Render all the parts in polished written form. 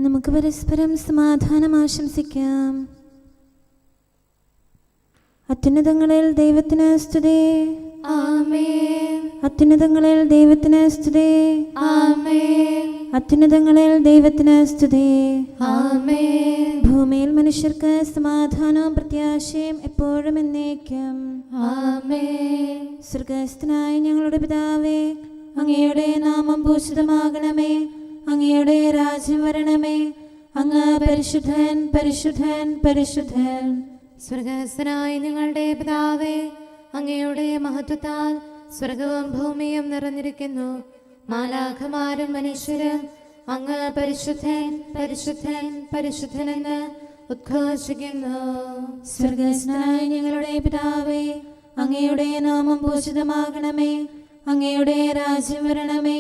നമുക്ക് പരസ്പരം സമാധാനം ആശംസിക്കാം. അത്യുന്നതങ്ങളിൽ ദൈവത്തിന് സ്തുതി. ആമേൻ. അത്യുന്നതങ്ങളിൽ ദൈവത്തിന് സ്തുതി. ആമേൻ. അത്യുന്നതങ്ങളിൽ ദൈവത്തിന് സ്തുതി. ആമേൻ. ഭൂമിയിൽ മനുഷ്യർക്ക് സമാധാനവും പ്രത്യാശയും എപ്പോഴും എന്നേക്കും. ആമേൻ. സ്വർഗ്ഗസ്ഥനായ ഞങ്ങളുടെ പിതാവേ, അങ്ങയുടെ നാമം പൂജിതമാകണമേ. അങ്ങയുടെ രാജ്യം വരണമേ. അങ്ങ് പരിശുദ്ധൻ, പരിശുദ്ധൻ, പരിശുദ്ധൻ. സ്വർഗ്ഗസ്ഥനായ ഞങ്ങളുടെ പിതാവേ, അങ്ങയുടെ മഹത്വത്താൽ സ്വർഗവും ഭൂമിയും നിറഞ്ഞിരിക്കുന്നു. മാലാഖമാരും മനുഷ്യരും അങ്ങ് പരിശുദ്ധൻ, പരിശുദ്ധൻ, പരിശുദ്ധനെന്ന് ഉദ്ഘോഷിക്കുന്നു. സ്വർഗ്ഗസ്ഥനായ ഞങ്ങളുടെ പിതാവേ, അങ്ങയുടെ നാമം പൂജിതമാകണമേ. അങ്ങയുടെ രാജ്യം വരണമേ.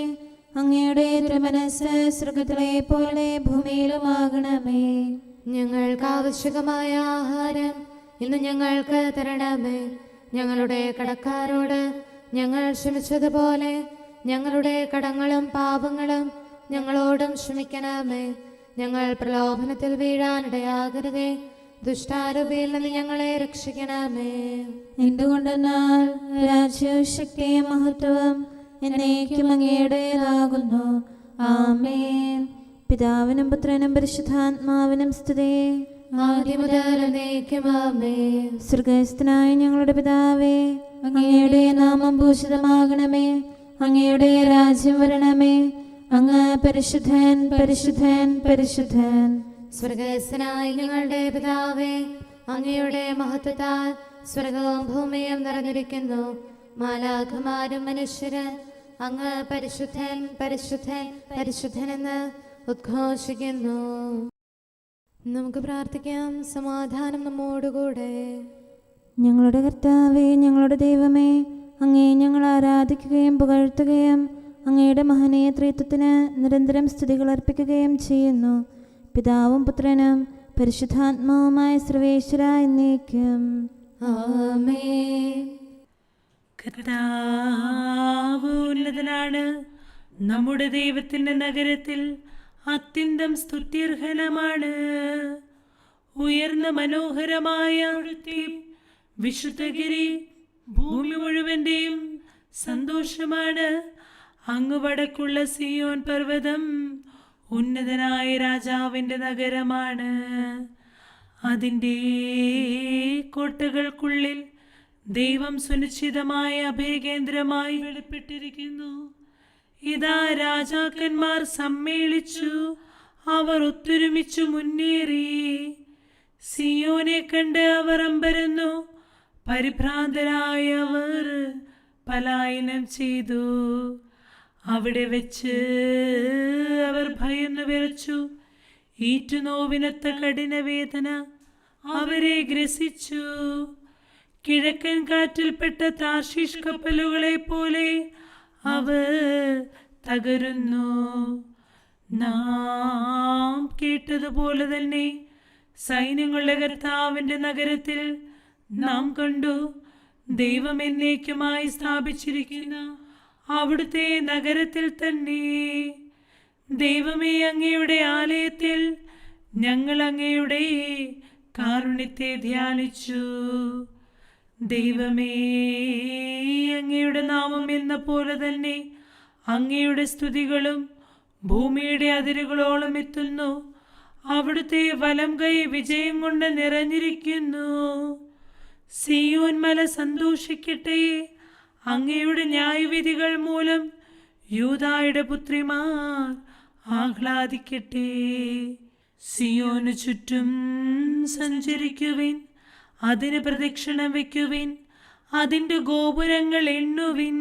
അങ്ങയുടെ തിരുമനസ്സ് സ്വർഗ്ഗത്തിലെ പോലെ ഭൂമിയിലുമാകണമേ. ഞങ്ങൾക്ക് ആവശ്യമായ ആഹാരം ഇന്ന് ഞങ്ങൾക്ക് തരണമേ. ഞങ്ങളുടെ കടക്കാരോട് ഞങ്ങൾ ക്ഷമിച്ചതുപോലെ ഞങ്ങളുടെ കടങ്ങളും പാപങ്ങളും ഞങ്ങളോടും ക്ഷമിക്കണമേ. ഞങ്ങൾ പ്രലോഭനത്തിൽ വീഴാനിടയാകരുതേ. ദുഷ്ടാരൂപിയിൽ നിന്ന് ഞങ്ങളെ രക്ഷിക്കണമേ. എന്തുകൊണ്ടെന്നാൽ രാജ്യവും ശക്തിയും മഹത്വവും എന്നേക്കും അങ്ങയുടേതാകുന്നു. ആമേൻ. പിതാവിനും പുത്രനും പരിശുദ്ധാത്മാവിനും സ്തുതി. ആദ്യം മുതൽ എന്നേക്കും ആമേൻ. സ്വർഗ്ഗസ്ഥനായ ഞങ്ങളുടെ പിതാവേ, അങ്ങയുടെ നാമം പൂജിതമാകണമേ. അങ്ങയുടെ രാജ്യം വരണമേ. അങ്ങ് പരിശുദ്ധൻ, പരിശുദ്ധൻ, പരിശുദ്ധൻ. സ്വർഗ്ഗസ്ഥനായ ഞങ്ങളുടെ പിതാവേ, അങ്ങയുടെ മഹത്വത്താൽ സ്വർഗവും ഭൂമിയും നിറഞ്ഞിരിക്കുന്നു. മാലാഖമാരും മനുഷ്യരും അങ്ങ് പരിശുദ്ധൻ, പരിശുദ്ധൻ, പരിശുദ്ധനെന്ന് ഉദ്ഘോഷിക്കുന്നു. നമുക്ക് പ്രാർത്ഥിക്കാം. സമാധാനം നമ്മോടുകൂടെ. ഞങ്ങളുടെ കർത്താവേ, ഞങ്ങളുടെ ദൈവമേ, അങ്ങേ ഞങ്ങൾ ആരാധിക്കുകയും പുകഴ്ത്തുകയും അങ്ങയുടെ മഹനീയ ത്രിത്വത്തിന് നിരന്തരം സ്തുതികൾ അർപ്പിക്കുകയും ചെയ്യുന്നു. പിതാവും പുത്രനും പരിശുദ്ധാത്മാവുമായ സർവേശ്വര എന്നേക്കും. ആമേൻ. കർത്താവ് ഉന്നതനാണ്. നമ്മുടെ ദൈവത്തിന്റെ നഗരത്തിൽ അത്യന്തം സ്തുത്യർഹനമാണ്. ഉയർന്ന മനോഹരമായ അവിടുത്തെ വിശുദ്ധഗിരി ഭൂമി മുഴുവന്റെയും സന്തോഷമാണ്. അങ്ങ് വടക്കുള്ള സിയോൻ പർവ്വതം ഉന്നതനായ രാജാവിന്റെ നഗരമാണ്. അതിൻ്റെ കോട്ടകൾക്കുള്ളിൽ ദൈവം സുനിശ്ചിതമായ അഭയകേന്ദ്രമായി വെളിപ്പെട്ടിരിക്കുന്നു. ഇതാ രാജാക്കന്മാർ സമ്മേളിച്ചു, അവർ ഒത്തൊരുമിച്ചു മുന്നേറി. സിയോനെ കണ്ട് അവർ അമ്പരന്നു, പരിഭ്രാന്തരായ അവർ പലായനം ചെയ്തു. അവിടെ വെച്ച് അവർ ഭയന്നു വിറച്ചു. ഈറ്റുനോവിനൊത്ത കഠിനവേദന അവരെ ഗ്രസിച്ചു. കിഴക്കൻ കാറ്റിൽപ്പെട്ട താർശീഷ് കപ്പലുകളെ പോലെ അവർ തകരുന്നു. നാം കേട്ടതുപോലെ തന്നെ സൈന്യങ്ങളുടെ കർത്താവിന്റെ നഗരത്തിൽ നാം കണ്ടു. ദൈവം എന്നേക്കുമായി സ്ഥാപിച്ചിരിക്കുന്ന അവിടുത്തെ നഗരത്തിൽ തന്നെ. ദൈവമേ, അങ്ങയുടെ ആലയത്തിൽ ഞങ്ങൾ അങ്ങയുടെ കാരുണ്യത്തെ ധ്യാനിച്ചു. ദൈവമേ, അങ്ങയുടെ നാമം എന്ന പോലെ തന്നെ അങ്ങയുടെ സ്തുതികളും ഭൂമിയുടെ അതിരുകളോളം എത്തുന്നു. അവിടുത്തെ വലം കൈ വിജയം കൊണ്ട് നിറഞ്ഞിരിക്കുന്നു. സിയോൻ മല സന്തോഷിക്കട്ടെ. അങ്ങയുടെ ന്യായവിധികൾ മൂലം യൂദായുടെ പുത്രിമാർ ആഹ്ലാദിക്കട്ടെ. സിയോന് ചുറ്റും സഞ്ചരിക്കുവിൻ, അതിന് പ്രദക്ഷിണം വയ്ക്കുവിൻ, അതിൻ്റെ ഗോപുരങ്ങൾ എണ്ണുവിൻ,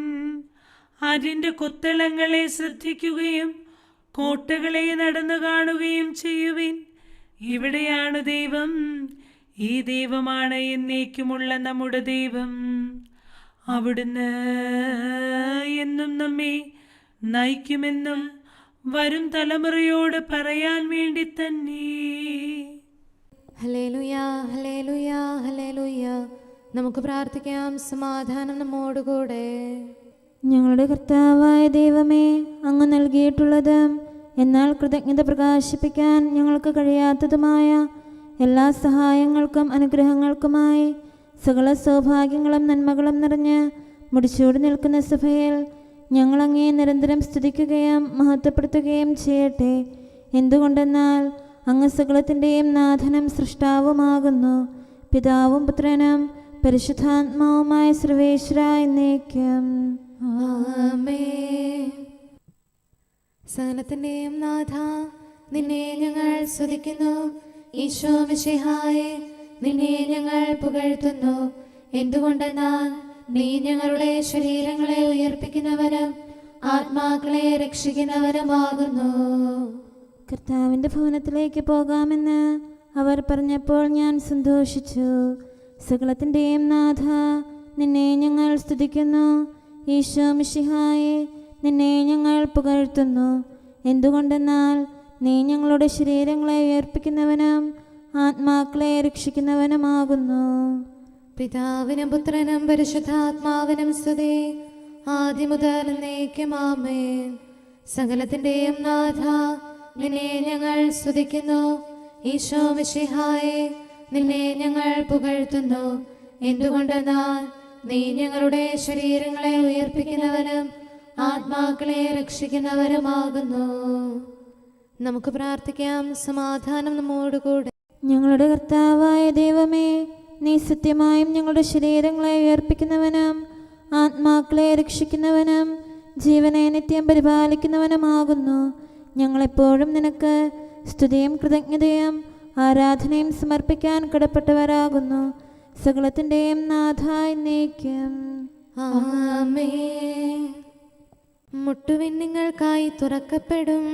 അതിൻ്റെ കൊത്തളങ്ങളെ ശ്രദ്ധിക്കുകയും കോട്ടകളെ നടന്നു കാണുകയും ചെയ്യുവിൻ. ഇവിടെയാണ് ദൈവം, ഈ ദൈവമാണ് എന്നേക്കുമുള്ള നമ്മുടെ ദൈവം. അവിടുന്ന് എന്നും നമ്മെ നയിക്കുമെന്നും വരും തലമുറയോട് പറയാൻ വേണ്ടി തന്നെ. ഹല്ലേലൂയ, ഹല്ലേലൂയ, ഹല്ലേലൂയ. നമുക്ക് പ്രാർത്ഥിക്കാം. സമാധാനം നമ്മോടുകൂടെ. ഞങ്ങളുടെ കർത്താവായ ദൈവമേ, അങ്ങ് നൽകിയിട്ടുള്ളതും എന്നാൽ കൃതജ്ഞത പ്രകാശിപ്പിക്കാൻ ഞങ്ങൾക്ക് കഴിയാത്തതുമായ എല്ലാ സഹായങ്ങൾക്കും അനുഗ്രഹങ്ങൾക്കുമായി സകല സൗഭാഗ്യങ്ങളും നന്മകളും നിറഞ്ഞ് മുടിച്ചൂടി നിൽക്കുന്ന സഭയിൽ ഞങ്ങളങ്ങേ നിരന്തരം സ്തുതിക്കുകയും മഹത്വപ്പെടുത്തുകയും ചെയ്യട്ടെ. എന്തുകൊണ്ടെന്നാൽ അങ്ങ് സകലത്തിൻ്റെയും നാഥനും സൃഷ്ടാവുമാകുന്നു. പിതാവും പുത്രനും പരിശുദ്ധാത്മാവുമായ സർവേശ്വര എന്നേക്കും ആമേൻ. സകലത്തിന്റെയും നാഥ, നിന്നെ ഞങ്ങൾ സ്തുതിക്കുന്നു. ഈശോ മിശിഹായേ, നിന്നെ ഞങ്ങൾ പുകഴ്ത്തുന്നു. എന്തുകൊണ്ടെന്നാൽ നീ ഞങ്ങളുടെ ശരീരങ്ങളെ ഉയർപ്പിക്കുന്നവനും ആത്മാക്കളെ രക്ഷിക്കുന്നവനുമാകുന്നു. കർത്താവിൻ്റെ ഭവനത്തിലേക്ക് പോകാമെന്ന് അവർ പറഞ്ഞപ്പോൾ ഞാൻ സന്തോഷിച്ചു. സകലത്തിൻ്റെയും നാഥ, നിന്നെ ഞങ്ങൾ സ്തുതിക്കുന്നു. ഈശോ മിശിഹായേ, നിന്നെ ഞങ്ങൾ പുകഴ്ത്തുന്നു. എന്തുകൊണ്ടെന്നാൽ നീ ഞങ്ങളുടെ ശരീരങ്ങളെ ഉയർപ്പിക്കുന്നവനും ആത്മാക്കളെ രക്ഷിക്കുന്നവനുമാകുന്നു. പിതാവിനും പുത്രനും പരിശുദ്ധാത്മാവിനും സ്തുതി, ആദ്യം മുതൽ എന്നേക്കും ആമേൻ. സകലത്തിന്റെയും നാഥ, നിന്നെ ഞങ്ങൾ സ്തുതിക്കുന്നു. ഈശോ മിശിഹായേ, നിന്നെ ഞങ്ങൾ പുകഴ്ത്തുന്നു. എന്തുകൊണ്ടെന്നാൽ നീ ഞങ്ങളുടെ ശരീരങ്ങളെ ഉയർപ്പിക്കുന്നവനും ആത്മാക്കളെ രക്ഷിക്കുന്നവരുമാകുന്നു. നമുക്ക് പ്രാർത്ഥിക്കാം. സമാധാനം നമ്മോടുകൂടെ. ഞങ്ങളുടെ കർത്താവായ ദൈവമേ, നീ സത്യമായും ഞങ്ങളുടെ ശരീരങ്ങളെ ഉയർപ്പിക്കുന്നവനും ആത്മാക്കളെ രക്ഷിക്കുന്നവനും ജീവനെ നിത്യം പരിപാലിക്കുന്നവനുമാകുന്നു. ഞങ്ങളെപ്പോഴും നിനക്ക് സ്തുതിയും കൃതജ്ഞതയും ആരാധനയും സമർപ്പിക്കാൻ കടപ്പെട്ടവരാകുന്നു. സകലത്തിൻ്റെയും നാഥ എന്നേക്കും ആമേൻ. മുട്ടുവിൻ നിങ്ങൾക്കായി തുറക്കപ്പെടും.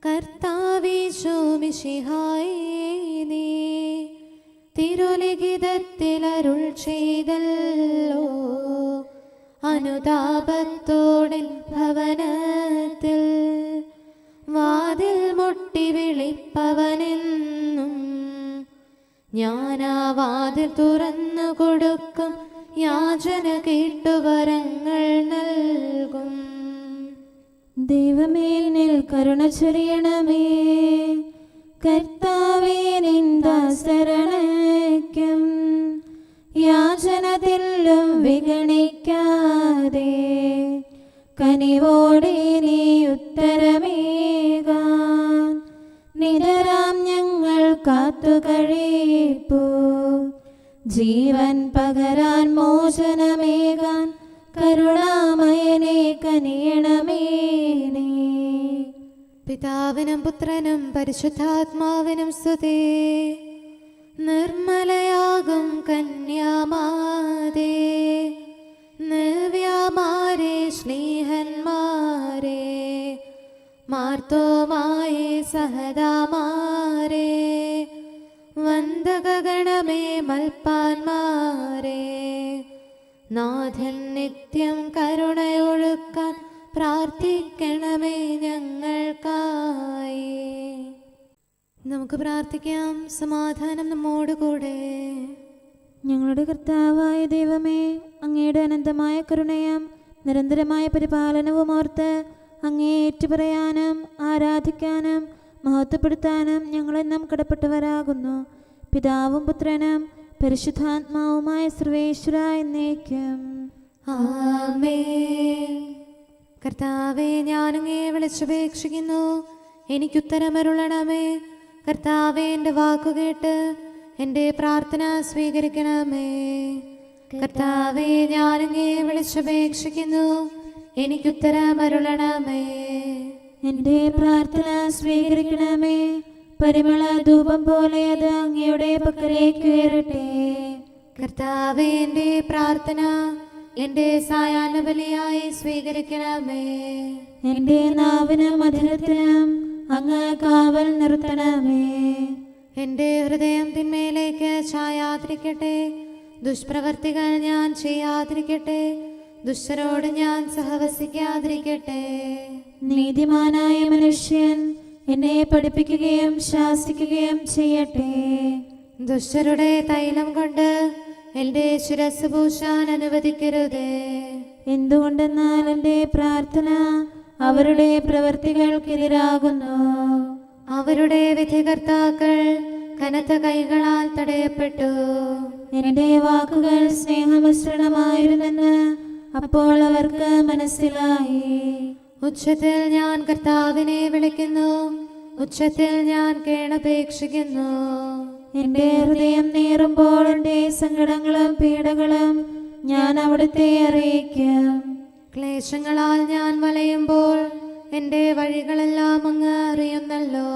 കർത്താവീശോ മിശിഹായേ, നീ തിരുലിഖിതത്തിൽ അരുൾ ചെയ്തല്ലോ. അനുതാപത്തോടിൻ ഭവനത്തിൽ വാതിൽ മുട്ടി വിളിപ്പവനെന്നും ഞാനാ വാതിൽ തുറന്നു കൊടുക്കും. യാചന കേട്ടുവരങ്ങൾ നൽകും. ദൈവമേ, നിൽ കരുണ ചൊരിയണമേ. കർത്താവേ, നിന്ദാസരണയ്ക്കും യാചനത്തിലും വിഗണിക്കാതെ കനിവോടെ നീ ഉത്തരമേകാൻ നിതരാം ഞങ്ങൾ കാത്തുകഴിപ്പൂ. ജീവൻ പകരാൻ മോചനമേകാൻ കരുണാമയനെ കനിയണമേ നീ. പിതാവിനും പുത്രനും പരിശുദ്ധാത്മാവിനും സ്തുതി. നിർമ്മലയാകും കന്യാമാതേ, നവ്യമാരെ സ്നേഹന്മാരെ, മാർത്തോമായേ സഹദാമാരെ, വന്ദകഗണമേ മൽപ്പാന്മാരെ, നാഥൻ നിത്യം കരുണയൊഴുക്കാൻ പ്രാർത്ഥിക്കണമേ ഞങ്ങൾക്കായി. നമുക്ക് പ്രാർത്ഥിക്കാം. സമാധാനം നമ്മോടുകൂടെ. ഞങ്ങളുടെ കർത്താവായ ദൈവമേ, അങ്ങയുടെ അനന്തമായ കരുണയും നിരന്തരമായ പരിപാലനവും ഓർത്ത് അങ്ങേ ഏറ്റുപറയാനും ആരാധിക്കാനും മഹത്വപ്പെടുത്താനും ഞങ്ങളെന്നും കടപ്പെട്ടവരാകുന്നു. പിതാവും പുത്രനും പരിശുദ്ധാത്മാവുമായ സർവേശ്വര എന്നേക്കും ആമേൻ. കർത്താവേ, ഞാനങ്ങേ വിളിച്ചപേക്ഷിക്കുന്നു, എനിക്കുത്തരമരുളണമേ. കർത്താവേ, എൻ്റെ വാക്കുകേട്ട് എൻ്റെ പ്രാർത്ഥന സ്വീകരിക്കണമേ. കർത്താവേ, ഞാനങ്ങേ വിളിച്ചപേക്ഷിക്കുന്നു, എനിക്കുത്തരമരുളണമേ. എൻ്റെ പ്രാർത്ഥന സ്വീകരിക്കണമേ. പരിമള ധൂപം പോലെ അത് അങ്ങയുടെ പക്കലേക്ക് ഉയരട്ടെ. കർത്താവേ, എൻ്റെ പ്രാർത്ഥന എൻ്റെ സായാഹ്നബലിയായി സ്വീകരിക്കണമേ. എൻ്റെ നാവിനും മധുരത്തിനും അങ്ങ് കാവൽ നിർത്തണമേ. എൻ്റെ ഹൃദയം തിന്മയിലേക്ക് ചായാതിരിക്കട്ടെ. ദുഷ്പ്രവർത്തികൾ ഞാൻ ചെയ്യാതിരിക്കട്ടെ. ദുഷ്ടരോട് ഞാൻ സഹവസിക്കാതിരിക്കട്ടെ. നീതിമാനായ മനുഷ്യൻ എന്നെ പഠിപ്പിക്കുകയും ശാസിക്കുകയും ചെയ്യട്ടെ. ദുഷ്ടരുടെ തൈലം കൊണ്ട് എൻ്റെ ശിരസ് പൂശാൻ അനുവദിക്കരുതേ. എന്തുകൊണ്ടെന്നാൽ എൻ്റെ പ്രാർത്ഥന അവരുടെ പ്രവൃത്തികൾക്കെതിരാകുന്നു. അവരുടെ വിധികർത്താക്കൾ കനത്ത കൈകളാൽ തടയപ്പെട്ടു. എന്റെ വാക്കുകൾ സ്നേഹമിശ്രണമായിരുന്നെന്ന് അപ്പോൾ അവർക്ക് മനസ്സിലായി. ഉച്ചത്തിൽ ഞാൻ കർത്താവിനെ വിളിക്കുന്നു, ഉച്ചത്തിൽ ഞാൻ കേണപേക്ഷിക്കുന്നു. എന്റെ ഹൃദയം നീറുമ്പോൾ എന്റെ സങ്കടങ്ങളും പീഡകളും ഞാൻ അവിടുത്തെ അറിയിക്കും. ക്ലേശങ്ങളാൽ ഞാൻ വലയുമ്പോൾ എൻ്റെ വഴികളെല്ലാം അങ്ങ് അറിയുന്നല്ലോ.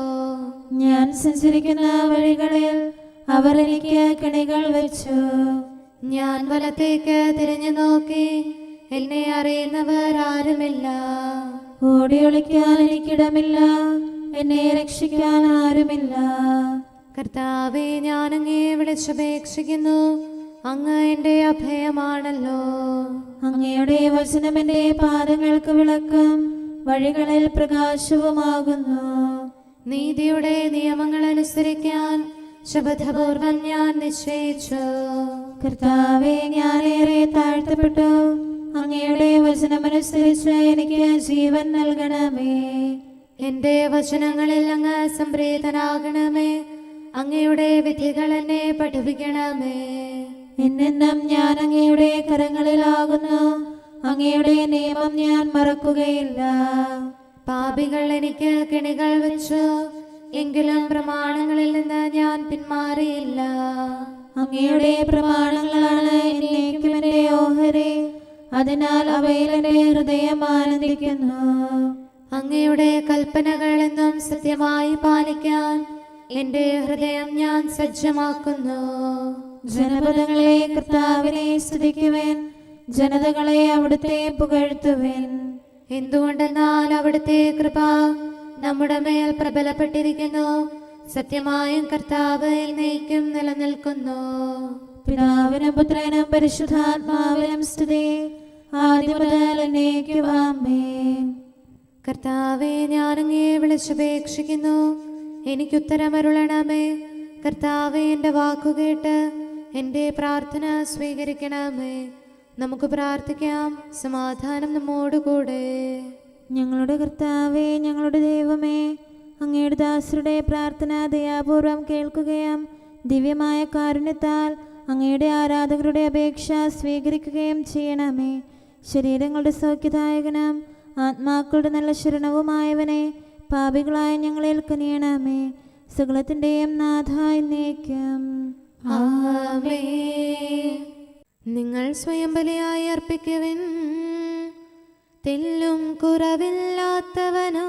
ഞാൻ സഞ്ചരിക്കുന്ന വഴികളിൽ അവർ എനിക്ക് കെണികൾ വെച്ചു. ഞാൻ വലത്തേക്ക് തിരിഞ്ഞു നോക്കി, എന്നെ അറിയുന്നവർ ആരുമില്ല. ഓടി ഒളിക്കാൻ എനിക്കിടമില്ല, എന്നെ രക്ഷിക്കാൻ ആരുമില്ല. കർത്താവെ, ഞാൻ അങ്ങേ വിളിച്ചപേക്ഷിക്കുന്നു, അങ്ങ് എൻ്റെ അഭയമാണല്ലോ. അങ്ങയുടെ വചനം എന്റെ പാദങ്ങൾക്ക് വിളക്കും വഴികളിൽ പ്രകാശവുമാകുന്നു. നീതിയുടെ നിയമങ്ങൾ അനുസരിക്കാൻ ശപഥപൂർവം ഞാൻ നിശ്ചയിച്ചു. കർത്താവെ, ഞാനേറെ താഴ്ത്തപ്പെട്ടു. അങ്ങയുടെ വചനമനുസരിച്ച് എനിക്ക് ജീവൻ നൽകണമേ. എൻ്റെ വചനങ്ങളിൽ അങ്ങ് സംപ്രീതനാകണമേ. അങ്ങയുടെ വിധികൾ എന്നെ പഠിപ്പിക്കണമേ. എന്നെന്നും ഞാൻ അങ്ങയുടെ കരങ്ങളിലാകുന്നു. അങ്ങയുടെ നിയമം ഞാൻ മറക്കുകയില്ല. പാപികൾ എനിക്ക് കെണികൾ വെച്ചു, എങ്കിലും പ്രമാണങ്ങളിൽ നിന്ന് ഞാൻ പിന്മാറിയില്ല. അങ്ങയുടെ പ്രമാണങ്ങളാണ് എന്നേക്കും എന്റെ ഓഹരി. അതിനാൽ അവയിൽ എന്റെ ഹൃദയം ആനന്ദിക്കുന്നു. അങ്ങയുടെ കൽപ്പനകൾ എന്നും സത്യമായി പാലിക്കാൻ എൻ്റെ ഹൃദയം ഞാൻ സജ്ജമാക്കുന്നു. ജനപദങ്ങളെ കർത്താവിനെ സ്തുതിക്കുവേൻ, ജനതകളെ അവിടുത്തെ പുകഴ്ത്തുവേൻ. എന്തുകൊണ്ടെന്നാൽ അവിടുത്തെ കൃപ നമ്മുടെ മേൽ പ്രബലപ്പെട്ടിരിക്കുന്നു. സത്യമായും കർത്താവ് എന്നേക്കും നിലനിൽക്കുന്നു. പിതാവിനും പുത്രനും പരിശുദ്ധാത്മാവിനും സ്തുതി, ആദ്യം മുതൽ എന്നേക്കും ആമേൻ. കർത്താവെ, ഞാൻ അങ്ങയെ വിളിച്ചപേക്ഷിക്കുന്നു, എനിക്കുത്തരമരുളണമേ. കർത്താവെ, എൻ്റെ വാക്കുകേട്ട് എൻ്റെ പ്രാർത്ഥന സ്വീകരിക്കണമേ. നമുക്ക് പ്രാർത്ഥിക്കാം. സമാധാനം നമ്മോടുകൂടെ. ഞങ്ങളുടെ കർത്താവേ, ഞങ്ങളുടെ ദൈവമേ, അങ്ങയുടെ ദാസരുടെ പ്രാർത്ഥന ദയാപൂർവം കേൾക്കുകയും ദിവ്യമായ കാരുണ്യത്താൽ അങ്ങയുടെ ആരാധകരുടെ അപേക്ഷ സ്വീകരിക്കുകയും ചെയ്യണമേ. ശരീരങ്ങളുടെ സൗഖ്യദായകനും ആത്മാക്കളുടെ നല്ല ശരണവുമായവനെ, പാപികളായ ഞങ്ങളിൽ കനിയണമേ. സകലത്തിൻ്റെയും നാഥായി എന്നേക്കും ആമേൻ. നിങ്ങൾ സ്വയം ബലിയായി അർപ്പിക്കുവിൻ. തെല്ലും കുറവില്ലാത്തവനോ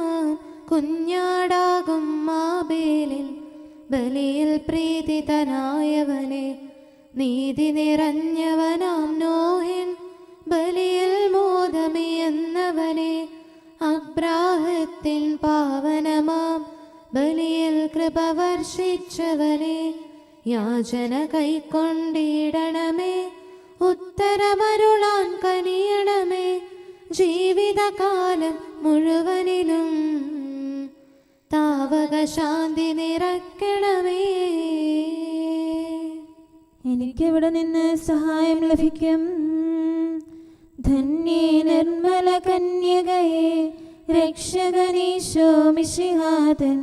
കുഞ്ഞാടാകും മാബേലിൽ ബലിയിൽ പ്രീതിതനായവനെ, നീതി നിറഞ്ഞവനാം നോഹിൻ ബലിയിൽ മോദമിയെന്നവനെ, അബ്രാഹത്തിൻ പാവനമാം ബലിയിൽ കൃപ വർഷിച്ചവനെ, യാചന കൈക്കൊണ്ടിടണമേ. ഉത്തരമരുളാൻ കനിയണമേ. ജീവിതകാലം മുഴുവനിലും താവക ശാന്തി നിറയ്ക്കണമേ. എനിക്കെവിടെ നിന്ന് സഹായം ലഭിക്കും? ധന്യേ നിർമ്മല കന്യകയെ, രക്ഷകനീശോ മിശിഹാതൻ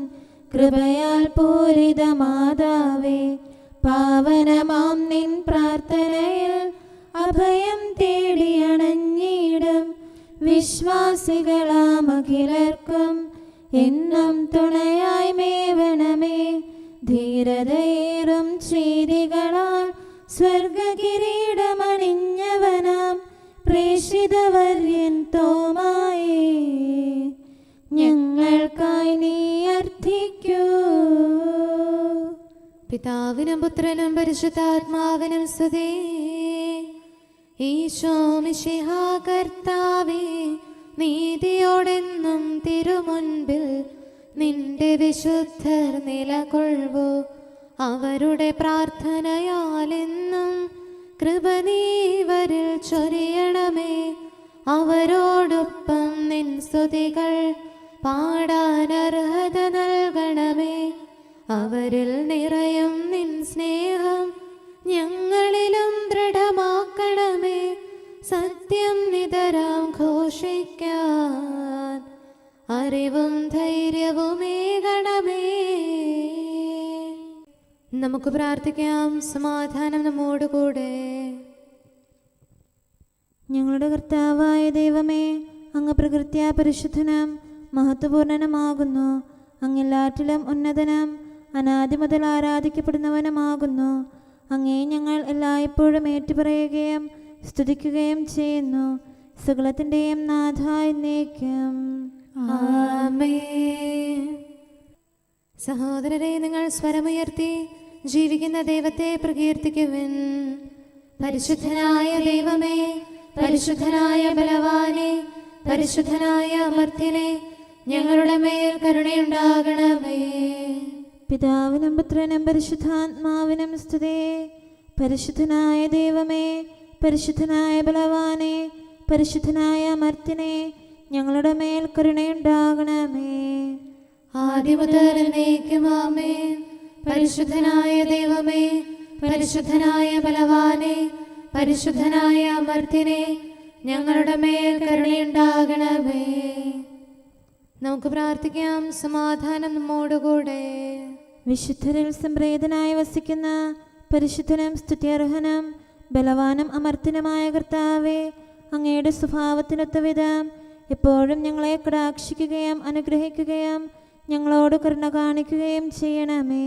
കൃപയാൽ പൂരിത മാതാവേ, പാവനമാം നിൻ പ്രാർത്ഥനയിൽ അഭയം തേടിയണഞ്ഞിടും വിശ്വാസികളാം അഖിലർക്കും എന്നും തുണയായി മേവണമേ. ധീരതയേറും ചെയ്തികളാൽ സ്വർഗകിരീടമണിഞ്ഞവനാം പ്രേഷിതവര്യൻ തോമായേ, ഞങ്ങൾക്കായി നീ അർത്ഥിക്കൂ. പിതാവിനും പുത്രനും പരിശുദ്ധാത്മാവിനും സ്തുതി. ഈശോ മിശിഹാ കർത്താവേ, നീതിയോടെന്നും തിരുമുൻപിൽ നിന്റെ വിശുദ്ധർ നിലകൊള്ളൂ. അവരുടെ പ്രാർത്ഥനയാലെന്നും കൃപ നീവരിൽ ചൊരിയണമേ. അവരോടൊപ്പം നിൻ സ്തുതികൾ പാടാൻ അർഹത നൽകണമേ. അവരിൽ നിറയും നിൻ സ്നേഹം ഞങ്ങളിലും ദൃഢമാക്കണമേ. സത്യം നിതരാം ഘോഷിക്കാൻ അറിവും ധൈര്യവുമേകണമേ. നമുക്ക് പ്രാർത്ഥിക്കാം. സമാധാനം നമ്മോടുകൂടെ. ഞങ്ങളുടെ കർത്താവായ ദൈവമേ, അങ്ങ് പ്രകൃത്യാ പരിശുദ്ധനും മഹത്വപൂർണനുമാകുന്നു. അങ്ങെല്ലാറ്റിലും ഉന്നതനും അനാദി മുതൽ ആരാധിക്കപ്പെടുന്നവനുമാകുന്നു. അങ്ങേ ഞങ്ങൾ എല്ലായ്പ്പോഴും ഏറ്റുപറയുകയും സ്തുതിക്കുകയും ചെയ്യുന്നു. സകലത്തിൻ്റെയും നാഥ എന്നേക്കും. ആമേൻ. സഹോദരരെ, നിങ്ങൾ സ്വരമുയർത്തി ജീവിക്കുന്ന ദൈവത്തെ പ്രകീർത്തിക്കുവിൻ. പരിശുദ്ധനായ ദൈവമേ, പരിശുദ്ധനായ ബലവാനെ, പരിശുദ്ധനായ അമർത്യനെ, ഞങ്ങളുടെ മേൽ കരുണയുണ്ടാകണമേ. പിതാവിനും പുത്രനും പരിശുദ്ധാത്മാവിനും സ്തുതി. പരിശുദ്ധനായ ദൈവമേ, പരിശുദ്ധനായ ബലവാനെ, പരിശുദ്ധനായ അമർത്യനെ, ഞങ്ങളുടെ മേൽ കരുണയുണ്ടാകണമേ. ആദിമുതൽ എന്നേക്കും ആമേൻ. പരിശുദ്ധനായ ദൈവമേ, പരിശുദ്ധനായ ബലവാനെ, പരിശുദ്ധനായ അമർത്യനെ, ഞങ്ങളുടെ മേൽ കരുണയുണ്ടാകണമേ. നമുക്ക് പ്രാർത്ഥിക്കാം. സമാധാനം നമ്മോടുകൂടെ. വിശുദ്ധരിൽ സംപ്രേതനായി വസിക്കുന്ന പരിശുദ്ധനും സ്തുത്യർഹനും ബലവാനും അമർത്യനുമായ കർത്താവേ, അങ്ങയുടെ സ്വഭാവത്തിനൊത്ത വിധം എപ്പോഴും ഞങ്ങളെ കടാക്ഷിക്കുകയും അനുഗ്രഹിക്കുകയും ഞങ്ങളോട് കരുണ കാണിക്കുകയും ചെയ്യണമേ.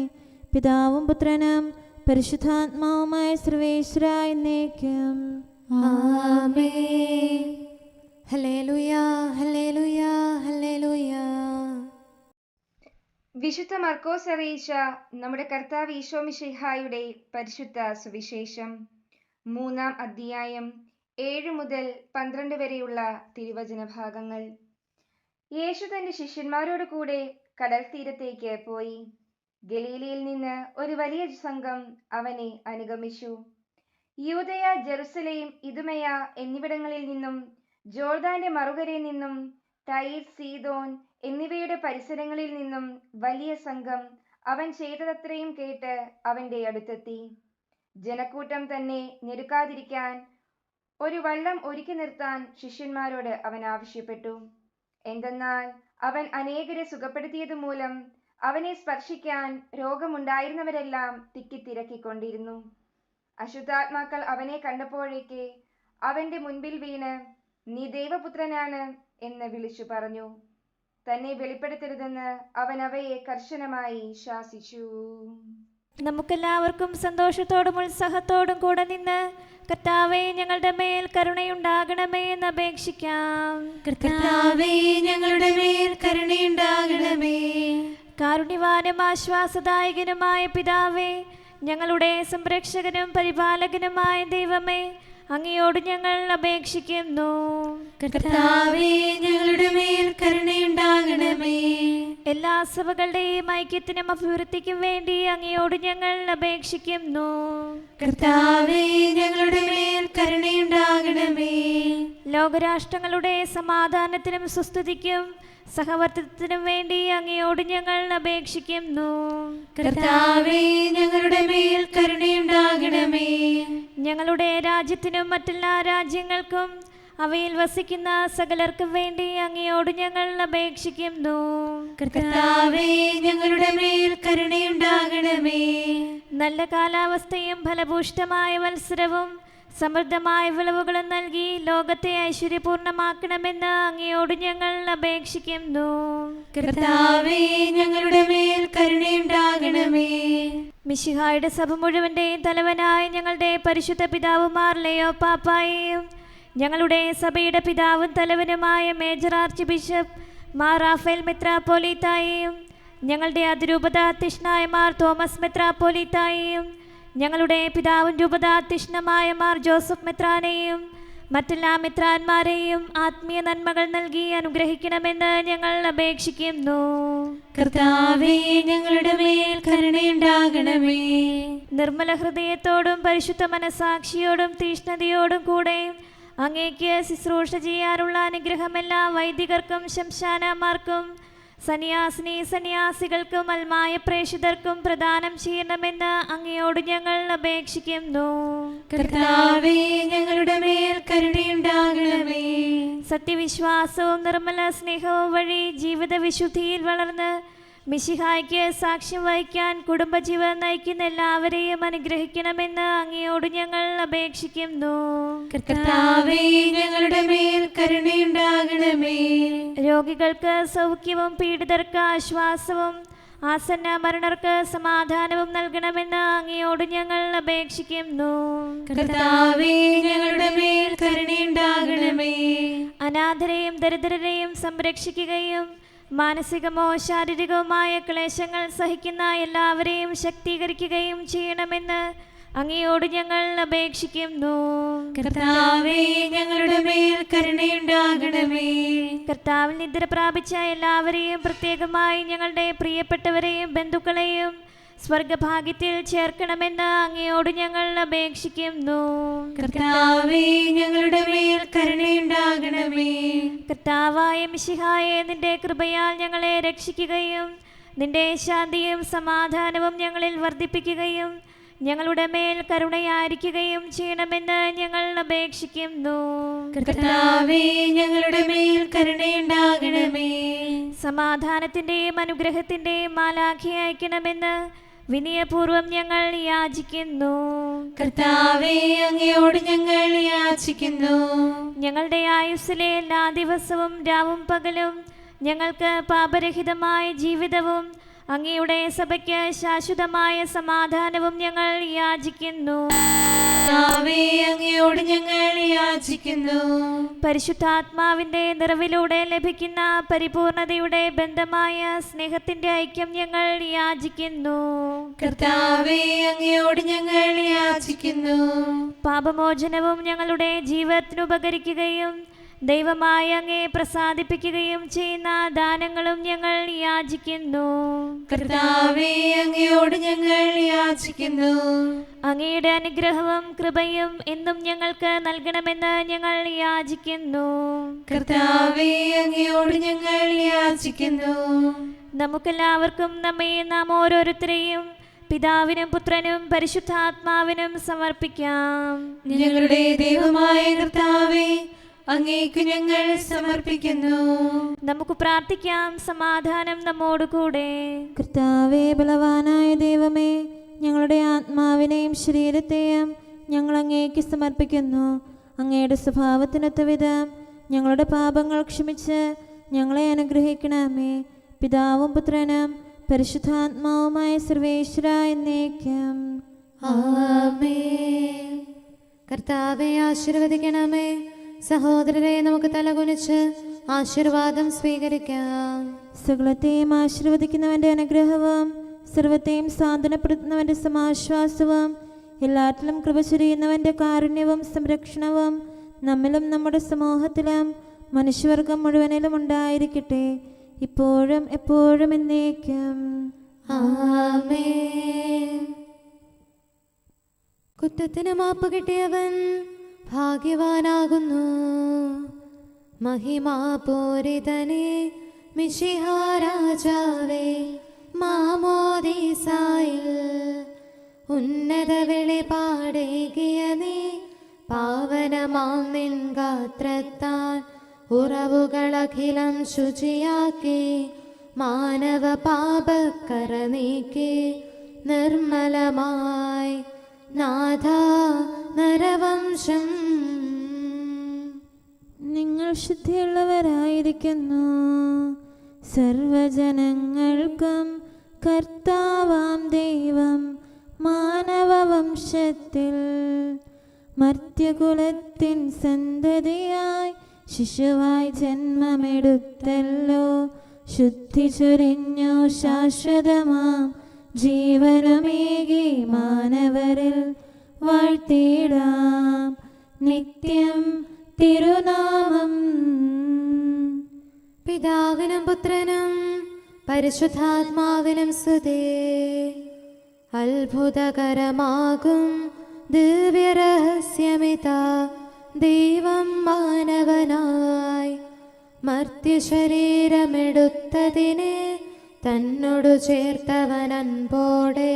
പിതാവും പുത്രനും പരിശുദ്ധാത്മാവുമായ സർവേശ്വര എന്നേക്കും. ആമേൻ. ഹല്ലേലൂയ, ഹല്ലേലൂയ, ഹല്ലേലൂയ. വിശുദ്ധ മർക്കോസ് അറിയിച്ച നമ്മുടെ കർത്താവ് ഈശോ മിശിഹായുടെ പരിശുദ്ധ സുവിശേഷം 3-ാം അധ്യായം 7 മുതൽ 12 വരെയുള്ള തിരുവചന ഭാഗങ്ങൾ. യേശു തന്റെ ശിഷ്യന്മാരോട് കൂടെ കടൽ തീരത്തേക്ക് പോയി. ഗലീലയിൽ നിന്ന് ഒരു വലിയ സംഘം അവനെ അനുഗമിച്ചു. യൂദയ, ജെറുസലേം, ഇദുമയ എന്നിവിടങ്ങളിൽ നിന്നും, ജോർദാന്റെ മറുകരയിൽ നിന്നും, ടൈർ, സീദോൻ എന്നിവയുടെ പരിസരങ്ങളിൽ നിന്നും വലിയ സംഘം അവൻ ചെയ്തതത്രയും കേട്ട് അവന്റെ അടുത്തെത്തി. ജനക്കൂട്ടം തന്നെ ഞെരുക്കാതിരിക്കാൻ ഒരു വള്ളം ഒരുക്കി നിർത്താൻ ശിഷ്യന്മാരോട് അവൻ ആവശ്യപ്പെട്ടു. എന്തെന്നാൽ അവൻ അനേകരെ സുഖപ്പെടുത്തിയത് മൂലം അവനെ സ്പർശിക്കാൻ രോഗമുണ്ടായിരുന്നവരെല്ലാം തിക്കിത്തിരക്കിക്കൊണ്ടിരുന്നു. അശുദ്ധാത്മാക്കൾ അവനെ കണ്ടപ്പോഴേക്ക് അവന്റെ മുൻപിൽ വീണ്, നീ ദൈവപുത്രനാണ് എന്ന് വിളിച്ചു പറഞ്ഞു. തന്നെ വെളിപ്പെടുത്തരുതെന്ന് അവൻ അവയെ കർശനമായി ശാസിച്ചു. നമുക്കെല്ലാവർക്കും സന്തോഷത്തോടും ഉത്സാഹത്തോടും കൂടെ നിന്ന് കർത്താവേ, ഞങ്ങളുടെ മേൽ കരുണയുണ്ടാകണമേ എന്ന് അപേക്ഷിക്കാം. കർത്താവേ, ഞങ്ങളുടെ മേൽ കരുണയുണ്ടാകണമേ. കാരുണ്യവാനും ആശ്വാസദായകനുമായ പിതാവേ, ഞങ്ങളുടെ സംരക്ഷകനും പരിപാലകനുമായ ദൈവമേ, അങ്ങയോട് ഞങ്ങൾ അപേക്ഷിക്കുന്നു. കർത്താവേ, ഞങ്ങളുടെ മേൽ കരുണയുണ്ടാകണമേ. എല്ലാ സഭകളുടെയും ഐക്യത്തിനും അഭിവൃദ്ധിക്കും വേണ്ടി അങ്ങയോട് ഞങ്ങൾ അപേക്ഷിക്കുന്നു. കർത്താവേ, ഞങ്ങളുടെ മേൽ കരുണയുണ്ടാകണമേ. ലോകരാഷ്ട്രങ്ങളുടെ സമാധാനത്തിനും സുസ്ഥിതിക്കും സഹവർത്തിത്വത്തിനും വേണ്ടി അങ്ങയോട് ഞങ്ങൾ അപേക്ഷിക്കുന്നു. കർത്താവേ, ഞങ്ങളുടെ മേൽ കരുണയുണ്ടാകണമേ. ഞങ്ങളുടെ രാജ്യത്തിനും മറ്റെല്ലാ രാജ്യങ്ങൾക്കും അവയിൽ വസിക്കുന്ന സകലർക്കും വേണ്ടി അങ്ങയോട് ഞങ്ങൾ അപേക്ഷിക്കുന്നു. കർത്താവേ, ഞങ്ങളുടെ മേൽ കരുണയുണ്ടാകണമേ. നല്ല കാലാവസ്ഥയും ഫലഭൂഷ്ടമായ മത്സരവും സമൃദ്ധമായ വിളവുകളും നൽകി ലോകത്തെ ഐശ്വര്യപൂർണമാക്കണമെന്ന് അങ്ങയോട് ഞങ്ങൾ അപേക്ഷിക്കുന്നു. കർത്താവേ, ഞങ്ങളുടെ മേൽ കരുണയുണ്ടാകണമേ. മിശിഹായുടെ സഭ മുഴുവന്റെയും തലവനായ ഞങ്ങളുടെ പരിശുദ്ധ പിതാവുമാർ ലയോ പാപ്പായെയും ഞങ്ങളുടെ സഭയുടെ പിതാവും തലവനുമായ മേജർ ആർച്ച് ബിഷപ്പ് മാർ റാഫേൽ മെത്രാപ്പോലീത്തായെയും ഞങ്ങളുടെ അതിരൂപതാധ്യക്ഷനായ മാർ തോമസ് മെത്രാപ്പോലീത്തായെയും ഞങ്ങളുടെ പിതാവും രൂപതാധ്യക്ഷനുമായ മാർ ജോസഫ് മെത്രാനെയും മറ്റെല്ലാ മെത്രാന്മാരെയും ആത്മീയ നന്മകൾ നൽകി അനുഗ്രഹിക്കണമെന്ന് ഞങ്ങൾ അപേക്ഷിക്കുന്നു. കർത്താവേ, ഞങ്ങളുടെ മേൽ കരുണയുണ്ടാകണമേ. നിർമ്മല ഹൃദയത്തോടും പരിശുദ്ധ മനസാക്ഷിയോടും തീഷ്ണതയോടും കൂടെ അങ്ങേക്ക് ശുശ്രൂഷ ചെയ്യാനുള്ള അനുഗ്രഹം എല്ലാ വൈദികർക്കും ശംശാനമാർക്കും സന്യാസിനി സന്യാസികൾക്കും അൽമായ പ്രേക്ഷിതർക്കും പ്രദാനം ചെയ്യണമെന്ന് അങ്ങയോട് ഞങ്ങൾ അപേക്ഷിക്കുന്നു. കർത്താവേ, ഞങ്ങളുടെ മേൽ കരുണയുണ്ടാകണമേ. സത്യവിശ്വാസവും നിർമ്മല സ്നേഹവും വഴി ജീവിത വിശുദ്ധിയിൽ വളർന്ന് മിശിഹായ്ക്ക് സാക്ഷ്യം വഹിക്കാൻ കുടുംബജീവൻ നയിക്കുന്ന എല്ലാവരെയും അനുഗ്രഹിക്കണമെന്ന് അങ്ങയോട് ഞങ്ങൾ അപേക്ഷിക്കുന്നു. കർത്താവേ, ഞങ്ങളുടെ മേൽ കരുണയുണ്ടാകണമേ. രോഗികൾക്ക് സൗഖ്യവും പീഡിതർക്ക് ആശ്വാസവും ആസന്ന മരണർക്ക് സമാധാനവും നൽകണമെന്ന് അങ്ങയോട് ഞങ്ങൾ അപേക്ഷിക്കുന്നു. കർത്താവേ, ഞങ്ങളുടെ മേൽ കരുണയുണ്ടാകണമേ. അനാഥരെയും ദരിദ്രരെയും സംരക്ഷിക്കുകയും മാനസികമോ ശാരീരികവുമായ ക്ലേശങ്ങൾ സഹിക്കുന്ന എല്ലാവരെയും ശക്തീകരിക്കുകയും ചെയ്യണമെന്ന് അങ്ങയോട് ഞങ്ങൾ അപേക്ഷിക്കുന്നു. കർത്താവേ, ഞങ്ങളുടെ മേൽ കരുണയുണ്ടാകണമേ. കർത്താവിൽ നിദ്ര പ്രാപിച്ച എല്ലാവരെയും പ്രത്യേകമായി ഞങ്ങളുടെ പ്രിയപ്പെട്ടവരെയും ബന്ധുക്കളെയും സ്വർഗഭാഗ്യത്തിൽ ചേർക്കണമെന്ന് അങ്ങയോട് ഞങ്ങൾ അപേക്ഷിക്കുന്നു. കർത്താവേ, ഞങ്ങളുടെ മേൽ കരുണയുണ്ടാകണമേ. കർത്താവായ മിശിഹായെ, നിന്റെ കൃപയാൽ ഞങ്ങളെ രക്ഷിക്കുകയും നിന്റെ ശാന്തിയും സമാധാനവും ഞങ്ങളിൽ വർദ്ധിപ്പിക്കുകയും ഞങ്ങളുടെ മേൽ കരുണയായിരിക്കുകയും ചെയ്യണമെന്ന് ഞങ്ങൾ അപേക്ഷിക്കുന്നു. കർത്താവേ, ഞങ്ങളുടെ മേൽ കരുണയുണ്ടാകണമേ. സമാധാനത്തിന്റെയും അനുഗ്രഹത്തിന്റെയും മാലാഖയെ അയക്കണമെന്ന് വിനയപൂർവം ഞങ്ങൾ യാചിക്കുന്നു. കർത്താവേ, അങ്ങയോട് ഞങ്ങൾ യാചിക്കുന്നു. ഞങ്ങളുടെ ആയുസ്സിലെ എല്ലാ ദിവസവും രാവും പകലും ഞങ്ങൾക്ക് പാപരഹിതമായ ജീവിതവും അങ്ങയുടെ സഭയ്ക്ക് ശാശ്വതമായ സമാധാനവും ഞങ്ങൾ യാചിക്കുന്നു. കർത്താവേ, അങ്ങയോട് ഞങ്ങൾ യാചിക്കുന്നു. പരിശുദ്ധാത്മാവിന്റെ നിറവിലൂടെ ലഭിക്കുന്ന പരിപൂർണതയുടെ ബന്ധമായ സ്നേഹത്തിന്റെ ഐക്യം ഞങ്ങൾ യാചിക്കുന്നു. കർത്താവേ, അങ്ങയോട് ഞങ്ങൾ യാചിക്കുന്നു. പാപമോചനവും ഞങ്ങളുടെ ജീവിതത്തിന് ഉപകരിക്കുകയും ദൈവമായ അങ്ങയെ പ്രസാദിപ്പിക്കുകയും ചെയ്യുന്ന ദാനങ്ങളും ഞങ്ങൾ യാചിക്കുന്നു. കർത്താവേ, അങ്ങയോട് ഞങ്ങൾ യാചിക്കുന്നു. അങ്ങയുടെ അനുഗ്രഹവും കൃപയും എന്നും ഞങ്ങൾക്ക് നൽകണമെന്ന് ഞങ്ങൾ യാചിക്കുന്നു. കർത്താവേ, അങ്ങയോട് ഞങ്ങൾ യാചിക്കുന്നു. നമുക്കെല്ലാവർക്കും നാം ഓരോരുത്തരെയും പിതാവിനും പുത്രനും പരിശുദ്ധാത്മാവിനും സമർപ്പിക്കാം. ഞങ്ങളുടെ ദൈവമായ കർത്താവേ, അങ്ങേക്ക് ഞങ്ങൾ സമർപ്പിക്കുന്നു. നമുക്ക് പ്രാർത്ഥിക്കാം. സമാധാനം നമ്മോടുകൂടെ. കർത്താവേ, ബലവാനായ ദൈവമേ, ഞങ്ങളുടെ ആത്മാവിനെയും ശരീരത്തെയും ഞങ്ങൾ അങ്ങേക്ക് സമർപ്പിക്കുന്നു. അങ്ങയുടെ സ്വഭാവത്തിനൊത്ത വിധം ഞങ്ങളുടെ പാപങ്ങൾ ക്ഷമിച്ച് ഞങ്ങളെ അനുഗ്രഹിക്കണമേ. പിതാവും പുത്രനും പരിശുദ്ധാത്മാവുമായ സർവേശ്വര എന്നേക്കും ആമേൻ. കർത്താവേ, ആശീർവദിക്കണമേ. സഹോദരരെ, നമുക്ക് തലകുനിച്ച് ആശീർവാദം സ്വീകരിക്കാം. സകലത്തെയും ആശീർവദിക്കുന്നവന്റെ അനുഗ്രഹവും സർവത്തെയും സാന്ത്വനപ്പെടുത്തുന്നവന്റെ സമാശ്വാസവും എല്ലാറ്റിലും കൃപ ചൊരിയുന്നവന്റെ കാരുണ്യവും സംരക്ഷണവും നമ്മിലും നമ്മുടെ സമൂഹത്തിലും മനുഷ്യവർഗം മുഴുവനിലും ഉണ്ടായിരിക്കട്ടെ, ഇപ്പോഴും എപ്പോഴും എന്നേക്കും ആമേൻ. കുറ്റത്തിന് മാപ്പ് കിട്ടിയവൻ ഭാഗ്യവാനാകുന്നു. മഹിമാപൂരിതനെ മിശിഹാ രാജാവേ, മാമോദീസായിൽ ഉന്നത വെളിപാടേകിയ നീ പാവനമാം നിൻ ഗാത്രത്താൽ ഉറവുകളഖിലം ശുചിയാക്കി മാനവ പാപക്കറ നീക്കി നിർമ്മലമായി നാഥ നരവംശം. നിങ്ങൾ ശുദ്ധിയുള്ളവരായിരിക്കുന്നു. സർവജനങ്ങൾക്കും കർത്താവാം ദൈവം മാനവവംശത്തിൽ മർത്യകുലത്തിൻ സന്തതിയായി ശിശുവായി ജന്മമെടുത്തല്ലോ. ശുദ്ധി ചൊരിഞ്ഞു ശാശ്വതമാം ജീവനമേകി മാനവരിൽ വാഴ്ത്തിടാം നിത്യം തിരുനാമം. പിതാവിനും പുത്രനും പരിശുദ്ധാത്മാവിനും സ്തുതി. അത്ഭുതകരമാകും ദിവ്യരഹസ്യമിതാ, ദൈവം മാനവനായി മർത്യശരീരമെടുത്തതിനെ തന്നോടു ചേർത്തവൻ അൻപോടെ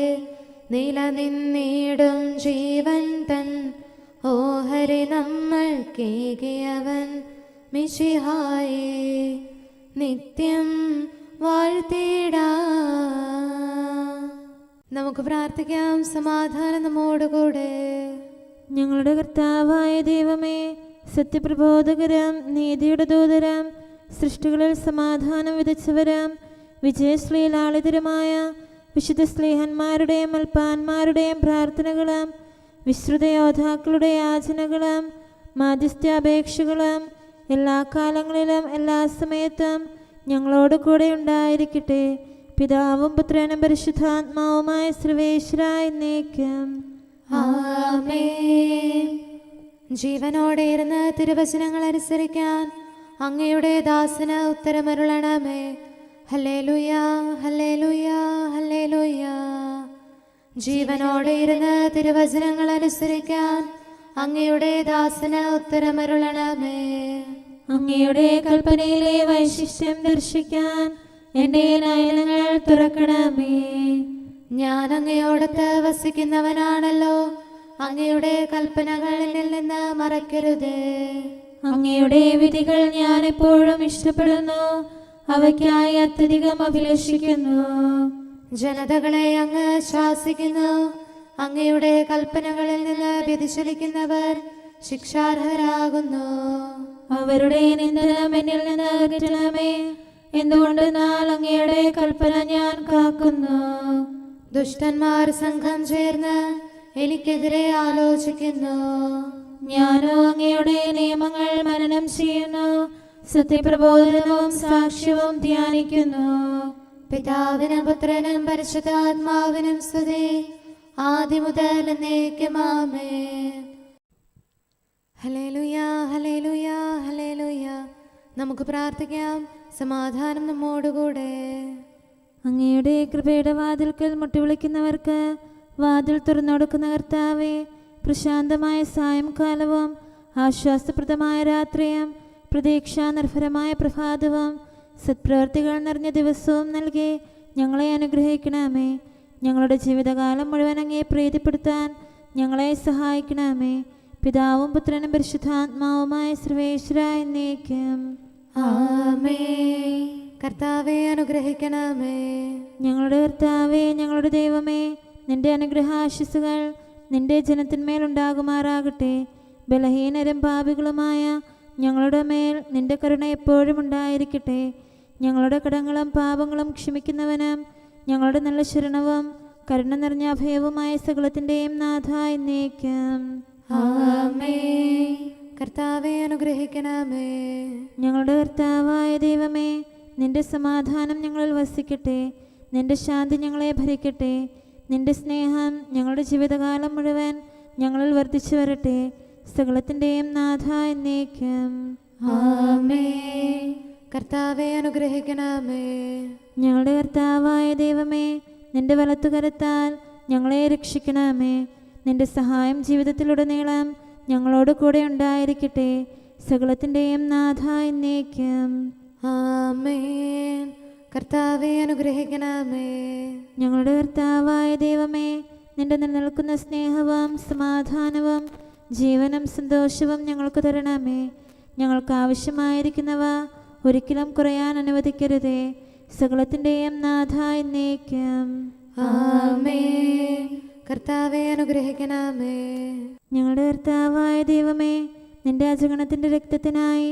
നിലനിന്നിടും ജീവൻ തൻ ഓഹരി നമ്മൾ കേകിയവൻ മിശിഹായേ നിത്യം വാഴ്ത്തിടാം. നമുക്ക് പ്രാർത്ഥിക്കാം. സമാധാനം നമ്മോടുകൂടെ. ഞങ്ങളുടെ കർത്താവായ ദൈവമേ, സത്യപ്രബോധകരം, നീതിയുടെ ദൂതരം, സൃഷ്ടികളിൽ സമാധാനം വിതച്ചവരം, വിജയശ്രീലാളിതരുമായ വിശുദ്ധ സ്ലീഹന്മാരുടെയും മൽപ്പാന്മാരുടെയും പ്രാർത്ഥനകളും വിശ്രുത യോദ്ധാക്കളുടെ യാചനകളും മാധ്യസ്ഥാപേക്ഷകളും എല്ലാ കാലങ്ങളിലും എല്ലാ സമയത്തും ഞങ്ങളോട് കൂടെ ഉണ്ടായിരിക്കട്ടെ. പിതാവും പുത്രനും പരിശുദ്ധാത്മാവുമായ സർവേശ്വരായ എന്നേക്കും. ആമേൻ. ജീവനോടെ ഇരുന്ന് തിരുവചനങ്ങൾ അനുസരിക്കാൻ അങ്ങയുടെ ദാസന് ഉത്തരമരുളണമേ. ഹല്ലേലൂയ, ഹല്ലേലൂയ, ഹല്ലേലൂയ. ജീവനോടെ ഇരുന്ന് തിരുവചനങ്ങൾ അനുസരിക്കാൻ അങ്ങയുടെ ദാസന് ഉത്തരമരുളണമേ. അങ്ങയുടെ കൽപ്പനയിലെ വൈശിഷ്ട്യം ദർശിക്കാൻ എൻ്റെ നയനങ്ങൾ തുറക്കണമേ. ഞാൻ അങ്ങയോടത്ത് വസിക്കുന്നവനാണല്ലോ, അങ്ങയുടെ കൽപ്പനകൾ എന്നിൽ നിന്ന് മറക്കരുതേ. അങ്ങയുടെ വിധികൾ ഞാൻ എപ്പോഴും ഇഷ്ടപ്പെടുന്നു, അവയ്ക്കായി അത്യധികം അഭിലഷിക്കുന്നു. ജനതകളെ അങ്ങ് ശാസിക്കുന്നു, അങ്ങയുടെ കൽപ്പനകളിൽ നിന്ന് വ്യതിചലിക്കുന്നവർ ശിക്ഷാർഹരാകുന്നു. അവരുടെ നിന്ദനം എന്നിൽ നിന്ന് അകറ്റണമേ. എന്തുകൊണ്ടെന്നാൽ അങ്ങയുടെ കൽപ്പന ഞാൻ കാക്കുന്നു. ദുഷ്ടന്മാർ സംഘം ചേർന്ന് എനിക്കെതിരെ ആലോചിക്കുന്നു. ഞാനോ അങ്ങയുടെ നിയമങ്ങൾ മനനം ചെയ്യുന്നു, സത്യപ്രബോധനവും സാക്ഷ്യവും ധ്യാനിക്കുന്നു. പിതാവിനും പുത്രനും പരിശുദ്ധാത്മാവിനും സ്തുതി, ആദിമുതൽ എന്നേക്കും ആമേൻ. ഹല്ലേലൂയ, ഹല്ലേലൂയ, ഹല്ലേലൂയ. നമുക്ക് പ്രാർത്ഥിക്കാം. സമാധാനം നമ്മോടുകൂടെ. അങ്ങയുടെ കൃപയുടെ വാതിൽക്കൽ മുട്ടിവിളിക്കുന്നവർക്ക് വാതിൽ തുറന്നുകൊടുക്കുന്ന കർത്താവേ, പ്രശാന്തമായ സായംകാലവും ആശ്വാസപ്രദമായ രാത്രിയും പ്രതീക്ഷാനിർഭരമായ പ്രഭാതവും സത്പ്രവർത്തികൾ നിറഞ്ഞ ദിവസവും നൽകി ഞങ്ങളെ അനുഗ്രഹിക്കണമേ. ഞങ്ങളുടെ ജീവിതകാലം മുഴുവൻ അങ്ങയെ പ്രീതിപ്പെടുത്താൻ ഞങ്ങളെ സഹായിക്കണമേ. പിതാവും പുത്രനും പരിശുദ്ധാത്മാവുമായ സർവേശ്വരായ എന്നേക്കും. ആമേൻ. കർത്താവെ അനുഗ്രഹിക്കണമേ. ഞങ്ങളുടെ കർത്താവേ, ഞങ്ങളുടെ ദൈവമേ, നിന്റെ അനുഗ്രഹാശിസുകൾ നിന്റെ ജനത്തിന്മേലുണ്ടാകുമാറാകട്ടെ. ബലഹീനരും പാപികളുമായ ഞങ്ങളുടെ മേൽ നിന്റെ കരുണ എപ്പോഴും ഉണ്ടായിരിക്കട്ടെ. ഞങ്ങളുടെ കടങ്ങളും പാപങ്ങളും ക്ഷമിക്കുന്നവനും ഞങ്ങളുടെ നല്ല ശരണവും കരുണ നിറഞ്ഞ അഭയവുമായ സകലത്തിൻ്റെയും നാഥ എന്നേക്കും. ആമേൻ. കർത്താവെ അനുഗ്രഹിക്കണമേ. ഞങ്ങളുടെ കർത്താവായ ദൈവമേ, നിന്റെ സമാധാനം ഞങ്ങളിൽ വസിക്കട്ടെ. നിന്റെ ശാന്തി ഞങ്ങളെ ഭരിക്കട്ടെ. നിന്റെ സ്നേഹം ഞങ്ങളുടെ ജീവിതകാലം മുഴുവൻ ഞങ്ങളിൽ വർദ്ധിച്ചു വരട്ടെ. സകലത്തിൻ്റെയും നാഥ എന്നേക്കും. ആമേൻ. കർത്താവെ അനുഗ്രഹിക്കണമേ. ഞങ്ങളുടെ കർത്താവായ ദൈവമേ, നിന്റെ വലത്തുകരത്താൽ ഞങ്ങളെ രക്ഷിക്കണമേ. നിന്റെ സഹായം ജീവിതത്തിലുടനീളം ഞങ്ങളോട് കൂടെ ഉണ്ടായിരിക്കട്ടെ. സകലത്തിൻ്റെയും നാഥ എന്നേക്കും. ആമേൻ. കർത്താവെ അനുഗ്രഹിക്കണമേ. ഞങ്ങളുടെ കർത്താവായ ദൈവമേ, നിന്റെ നിലനിൽക്കുന്ന സ്നേഹവും സമാധാനവും ജീവനും സന്തോഷവും ഞങ്ങൾക്ക് തരണമേ. ഞങ്ങൾക്ക് ആവശ്യമായിരിക്കുന്നവ ഒരിക്കലും കുറയാൻ അനുവദിക്കരുതേ. സകലത്തിൻ്റെയും നാഥ എന്നേക്കും. ആമേൻ. കർത്താവെ അനുഗ്രഹിക്കണമേ. ഞങ്ങളുടെ കർത്താവായ ദൈവമേ, നിന്റെ അജഗണത്തിൻ്റെ രക്തത്തിനായി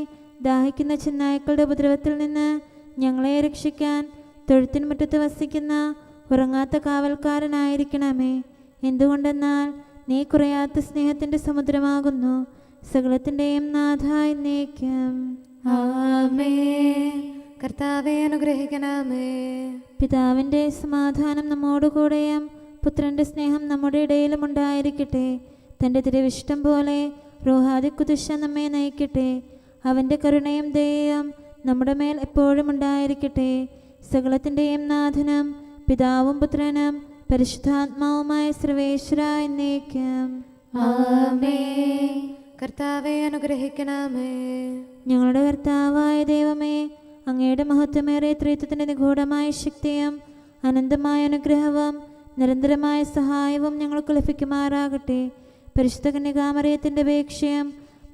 ദാഹിക്കുന്ന ചെന്നായ്ക്കളുടെ ഉപദ്രവത്തിൽ നിന്ന് ഞങ്ങളെ രക്ഷിക്കാൻ തൊഴുത്തിൻ മുറ്റത്ത് വസിക്കുന്ന ഉറങ്ങാത്ത കാവൽക്കാരനായിരിക്കണമേ. എന്തുകൊണ്ടെന്നാൽ നീ കുറയാത്ത സ്നേഹത്തിൻ്റെ സമുദ്രമാകുന്നു. സകലത്തിൻ്റെയും നാഥ എന്നേക്കും. ആമേൻ. കർത്താവെ അനുഗ്രഹിക്കണമേ. പിതാവിൻ്റെ സമാധാനം നമ്മോടുകൂടെയും പുത്രൻ്റെ സ്നേഹം നമ്മുടെ ഇടയിലും ഉണ്ടായിരിക്കട്ടെ. തൻ്റെ തിരുവിഷ്ടം പോലെ റോഹാദിക്കുദിശ നമ്മെ നയിക്കട്ടെ. അവൻ്റെ കരുണയും ദയയും നമ്മുടെ മേൽ എപ്പോഴും ഉണ്ടായിരിക്കട്ടെ. സകലത്തിൻ്റെയും നാഥനും പിതാവും പുത്രനും പരിശുദ്ധാത്മാവുമായ സർവേശ്വരായ എന്നേക്കും. ആമേൻ. കർത്താവെ അനുഗ്രഹിക്കണമേ. ഞങ്ങളുടെ കർത്താവായ ദൈവമേ, അങ്ങയുടെ മഹത്വമേറിയ ത്രിത്വത്തിൻ്റെ നിഗൂഢമായ ശക്തിയും അനന്തമായ അനുഗ്രഹവും നിരന്തരമായ സഹായവും ഞങ്ങൾക്ക് ലഭിക്കുമാറാകട്ടെ. പരിശുദ്ധ കന്യകാമറിയത്തിൻ്റെ അപേക്ഷയും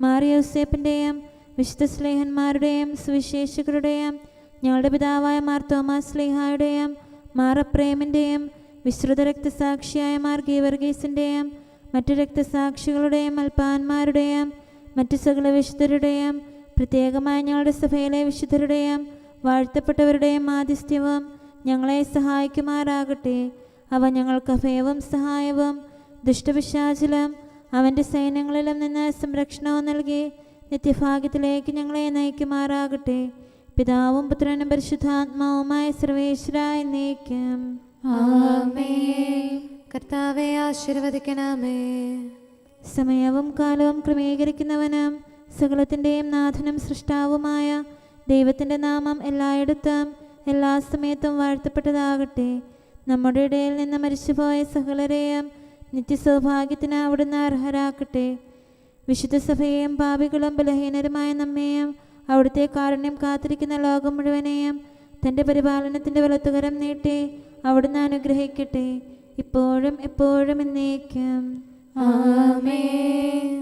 മാറിയോസേപ്പിൻ്റെയും വിശുദ്ധ സ്ലേഹന്മാരുടെയും സുവിശേഷകരുടെയും ഞങ്ങളുടെ പിതാവായ മാർ തോമാസ് സ്ലീഹായുടെയും മാറപ്രേമിൻ്റെയും വിശ്രുത രക്തസാക്ഷിയായ മാർ ഗീവർഗീസിൻ്റെയും മറ്റു രക്തസാക്ഷികളുടെയും അൽപ്പാന്മാരുടെയും മറ്റു സകല വിശുദ്ധരുടെയും പ്രത്യേകമായി ഞങ്ങളുടെ സഭയിലെ വിശുദ്ധരുടെയും വാഴ്ത്തപ്പെട്ടവരുടെയും മാധ്യസ്ഥ്യവും ഞങ്ങളെ സഹായിക്കുമാറാകട്ടെ. അവ ഞങ്ങൾക്ക് അഭയവും സഹായവും ദുഷ്ടപിശാചിലും അവൻ്റെ സൈന്യങ്ങളിലും നിന്ന് സംരക്ഷണവും നൽകി നിത്യഭാഗ്യത്തിലേക്ക് ഞങ്ങളെ നയിക്കുമാറാകട്ടെ. പിതാവും പുത്രനും പരിശുദ്ധാത്മാവുമായ സർവേശ്വരായ എന്നേക്കും. ആമേൻ. കർത്താവെ ആശീർവദിക്കണമേ. സമയവും കാലവും ക്രമീകരിക്കുന്നവനും സകലത്തിൻ്റെയും നാഥനും സൃഷ്ടാവുമായ ദൈവത്തിൻ്റെ നാമം എല്ലായിടത്തും എല്ലാ സമയത്തും വാഴ്ത്തപ്പെട്ടതാകട്ടെ. നമ്മുടെ ഇടയിൽ നിന്ന് മരിച്ചുപോയ സകലരെയും നിത്യസൗഭാഗ്യത്തിന് അവിടുന്ന് അർഹരാക്കട്ടെ. വിശുദ്ധ സഭയെയും പാപികളും ബലഹീനരുമായ നമ്മെയും അവിടുത്തെ കാരുണ്യം കാത്തിരിക്കുന്ന ലോകം മുഴുവനെയും തൻ്റെ പരിപാലനത്തിൻ്റെ വലത്തുകരം നീട്ടി അവിടുന്ന് അനുഗ്രഹിക്കട്ടെ, ഇപ്പോഴും എപ്പോഴും എന്നേക്കും. ആമേൻ.